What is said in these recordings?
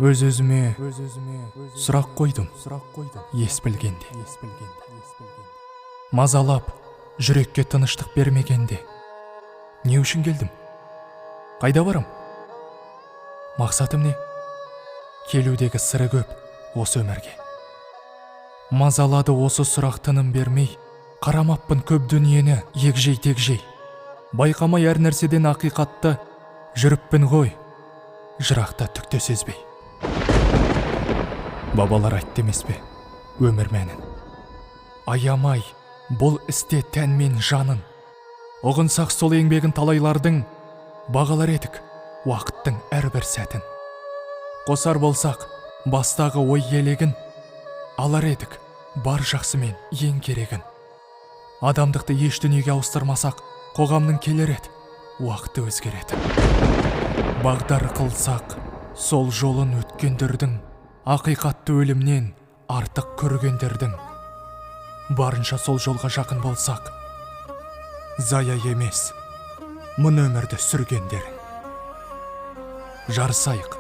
Өз-өзіме сұрақ қойдым, ес білгенде. Мазалап, жүрекке тыныштық бермегенде. Не үшін келдім? Қайда барам? Мақсатым не? Келудегі сыры көп осы өмірге. Мазалады осы сұрақ тыным бермей, қарамаппын көп дүниені егжей-тегжей. Байқамай әр нәрседен ақиқатты жүріппін ғой, жырақта түкте сезбей. Бабалар айтты емес пе өмір мәнін? Аямай бұл істе тән мен жанын. Ұғынсақ сол еңбегін талайлардың, бағалар едік уақыттың әрбір сәтін. Қосар болсақ бастағы ой елегін, алар едік бар жақсы мен ең керегін. Адамдықты еш дүниеге ауыстырмасақ, қоғамның келер еді, уақыты өзгереді. Бағдар қылсақ, сол жолын өткендердің, ақиқатты өлімнен артық көргендердің. Барынша сол жолға жақын болсақ, зая емес, мың өмірді сүргендерің. Жарысайық,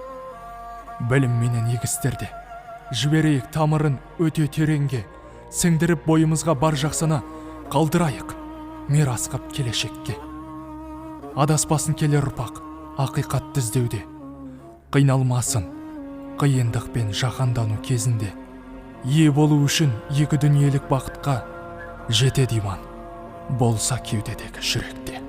білім менен егістерде, жіберейік тамырын өте тереңге, сіңдіріп бойымызға бар жақсыны қалдырайық, мирас қып келешекке. Адаспасын келер ұрпақ, ақиқатты іздеуде, қиналмасын қиындық пен жаһандану кезінде. Ие болу үшін екі дүниелік бақытқа жетеді иман, болса кеудедегі жүректе.